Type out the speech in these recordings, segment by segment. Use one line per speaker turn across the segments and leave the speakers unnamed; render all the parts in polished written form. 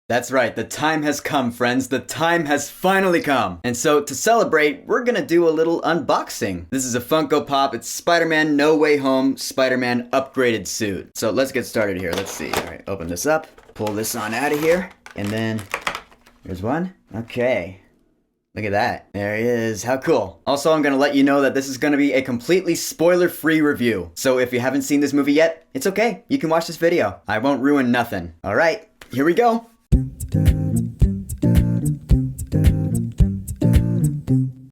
That's right, the time has come, friends. The time has finally come. And so, to celebrate, we're gonna do a little unboxing. This is a Funko Pop. It's Spider-Man No Way Home Spider-Man upgraded suit. So let's get started here. Let's see. All right, open this up. Pull this on out of here. And then, there's one. Okay. Look at that. There he is. How cool. Also, I'm gonna let you know that this is gonna be a completely spoiler-free review. So if you haven't seen this movie yet, it's okay. You can watch this video. I won't ruin nothing. All right, here we go.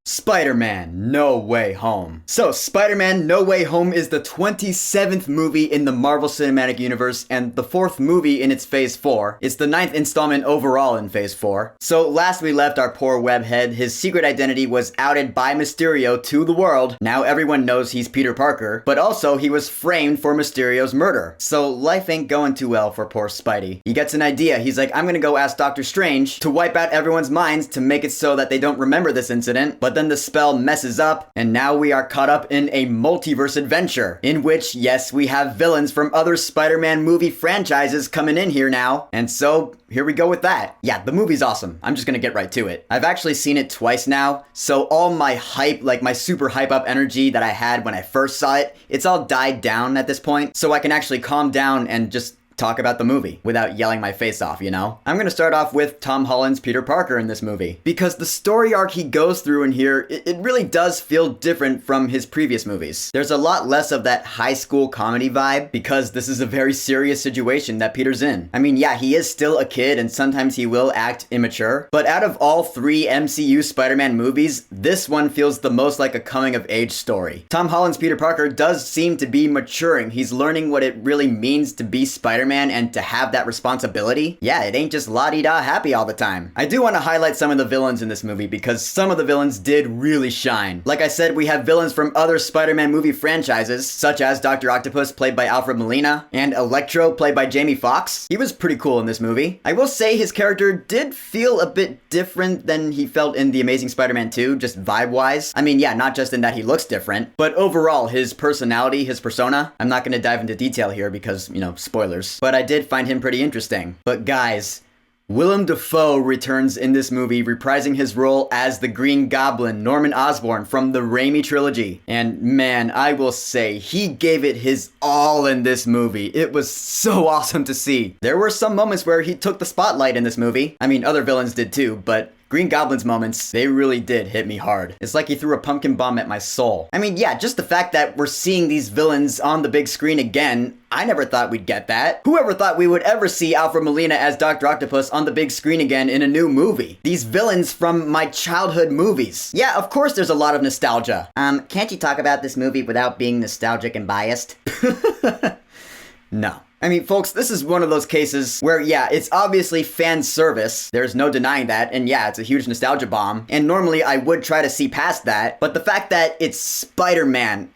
Spider-Man No Way Home. So, Spider-Man No Way Home is the 27th movie in the Marvel Cinematic Universe and the 4th movie in its Phase 4. It's the 9th installment overall in Phase 4. So, last we left our poor webhead, his secret identity was outed by Mysterio to the world. Now everyone knows he's Peter Parker, but also he was framed for Mysterio's murder. So, life ain't going too well for poor Spidey. He gets an idea. He's like, I'm gonna go ask Doctor Strange to wipe out everyone's minds to make it so that they don't remember this incident, but then the spell messes up, and now we are caught up in a multiverse adventure, in which, yes, we have villains from other Spider-Man movie franchises coming in here now, and so here we go with that. Yeah, the movie's awesome. I'm just gonna get right to it. I've actually seen it twice now, so all my hype, like my super hype up energy that I had when I first saw it, it's all died down at this point, so I can actually calm down and just talk about the movie without yelling my face off, you know? I'm gonna start off with Tom Holland's Peter Parker in this movie, because the story arc he goes through in here, it really does feel different from his previous movies. There's a lot less of that high school comedy vibe, because this is a very serious situation that Peter's in. I mean, yeah, he is still a kid and sometimes he will act immature, but out of all 3 MCU Spider-Man movies, this one feels the most like a coming-of-age story. Tom Holland's Peter Parker does seem to be maturing. He's learning what it really means to be Spider-Man and to have that responsibility. Yeah, it ain't just la-di-da happy all the time. I do want to highlight some of the villains in this movie because some of the villains did really shine. Like I said, we have villains from other Spider-Man movie franchises, such as Dr. Octopus, played by Alfred Molina, and Electro, played by Jamie Foxx. He was pretty cool in this movie. I will say his character did feel a bit different than he felt in The Amazing Spider-Man 2, just vibe-wise. I mean, yeah, not just in that he looks different, but overall, his personality, his persona, I'm not going to dive into detail here because, you know, spoilers. But I did find him pretty interesting. But guys, Willem Dafoe returns in this movie, reprising his role as the Green Goblin, Norman Osborn, from the Raimi trilogy. And man, I will say, he gave it his all in this movie. It was so awesome to see. There were some moments where he took the spotlight in this movie. I mean, other villains did too, but Green Goblin's moments, they really did hit me hard. It's like he threw a pumpkin bomb at my soul. I mean, yeah, just the fact that we're seeing these villains on the big screen again, I never thought we'd get that. Whoever thought we would ever see Alfred Molina as Dr. Octopus on the big screen again in a new movie? These villains from my childhood movies. Yeah, of course there's a lot of nostalgia. Can't you talk about this movie without being nostalgic and biased? No. I mean, folks, this is one of those cases where, yeah, it's obviously fan service. There's no denying that. And yeah, it's a huge nostalgia bomb. And normally I would try to see past that. But the fact that it's Spider-Man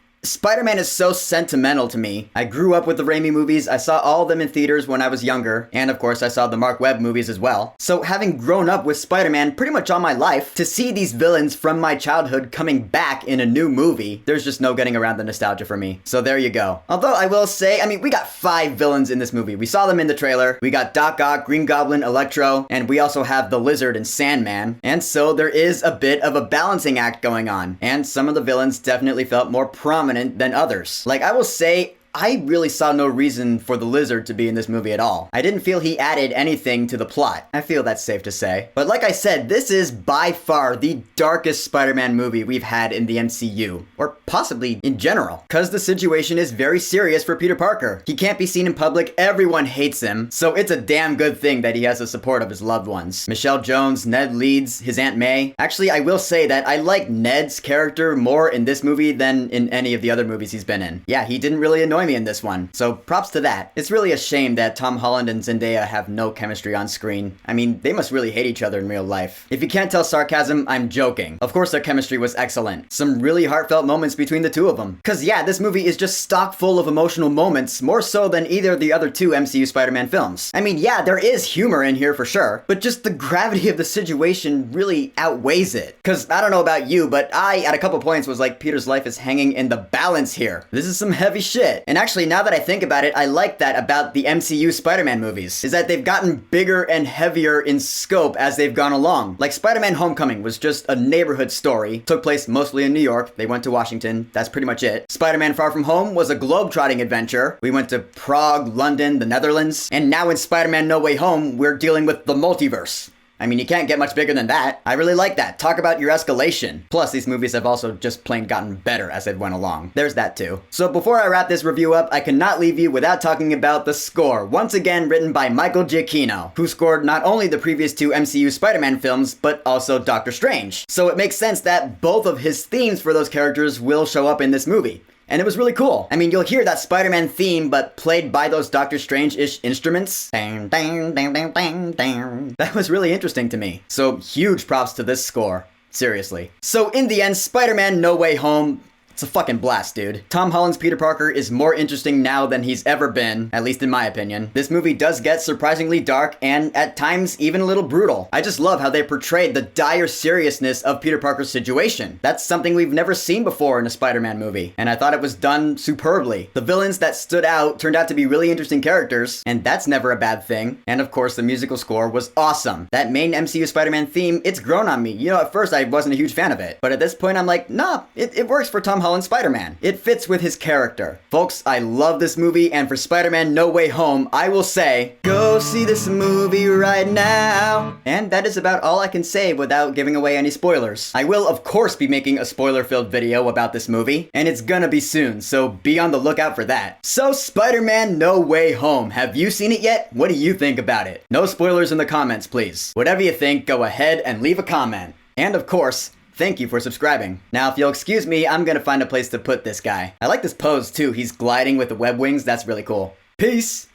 is so sentimental to me. I grew up with the Raimi movies. I saw all of them in theaters when I was younger. And of course, I saw the Mark Webb movies as well. So having grown up with Spider-Man pretty much all my life, to see these villains from my childhood coming back in a new movie, there's just no getting around the nostalgia for me. So there you go. Although I will say, I mean, we got 5 villains in this movie. We saw them in the trailer. We got Doc Ock, Green Goblin, Electro, and we also have the Lizard and Sandman. And so there is a bit of a balancing act going on. And some of the villains definitely felt more prominent than others. Like, I will say, I really saw no reason for the Lizard to be in this movie at all. I didn't feel he added anything to the plot. I feel that's safe to say. But like I said, this is by far the darkest Spider-Man movie we've had in the MCU, or possibly in general, because the situation is very serious for Peter Parker. He can't be seen in public, everyone hates him, so it's a damn good thing that he has the support of his loved ones. Michelle Jones, Ned Leeds, his Aunt May. Actually, I will say that I like Ned's character more in this movie than in any of the other movies he's been in. Yeah, he didn't really annoy me in this one, so props to that. It's really a shame that Tom Holland and Zendaya have no chemistry on screen. I mean, they must really hate each other in real life. If you can't tell sarcasm, I'm joking. Of course their chemistry was excellent. Some really heartfelt moments between the two of them. Cause yeah, this movie is just stock full of emotional moments, more so than either of the other 2 MCU Spider-Man films. I mean, yeah, there is humor in here for sure, but just the gravity of the situation really outweighs it. Cause I don't know about you, but I, at a couple points, was like, Peter's life is hanging in the balance here. This is some heavy shit. And actually, now that I think about it, I like that about the MCU Spider-Man movies, is that they've gotten bigger and heavier in scope as they've gone along. Like Spider-Man Homecoming was just a neighborhood story, took place mostly in New York, they went to Washington, that's pretty much it. Spider-Man Far From Home was a globe-trotting adventure. We went to Prague, London, the Netherlands, and now in Spider-Man No Way Home, we're dealing with the multiverse. I mean, you can't get much bigger than that. I really like that. Talk about your escalation. Plus, these movies have also just plain gotten better as it went along. There's that too. So before I wrap this review up, I cannot leave you without talking about the score. Once again, written by Michael Giacchino, who scored not only the previous two MCU Spider-Man films, but also Doctor Strange. So it makes sense that both of his themes for those characters will show up in this movie. And it was really cool. I mean, you'll hear that Spider-Man theme, but played by those Doctor Strange-ish instruments. Dang, dang, dang, dang, dang, dang. That was really interesting to me. So huge props to this score. Seriously. So in the end, Spider-Man No Way Home, it's a fucking blast, dude. Tom Holland's Peter Parker is more interesting now than he's ever been, at least in my opinion. This movie does get surprisingly dark and at times even a little brutal. I just love how they portrayed the dire seriousness of Peter Parker's situation. That's something we've never seen before in a Spider-Man movie, and I thought it was done superbly. The villains that stood out turned out to be really interesting characters, and that's never a bad thing. And of course, the musical score was awesome. That main MCU Spider-Man theme, it's grown on me. You know, at first I wasn't a huge fan of it, but at this point I'm like, nah, it works for Tom Holland Spider-Man. It fits with his character. Folks, I love this movie, and for Spider-Man No Way Home, I will say, go see this movie right now. And that is about all I can say without giving away any spoilers. I will, of course, be making a spoiler-filled video about this movie, and it's gonna be soon, so be on the lookout for that. So, Spider-Man No Way Home. Have you seen it yet? What do you think about it? No spoilers in the comments, please. Whatever you think, go ahead and leave a comment. And of course, thank you for subscribing. Now, if you'll excuse me, I'm gonna find a place to put this guy. I like this pose too. He's gliding with the web wings. That's really cool. Peace!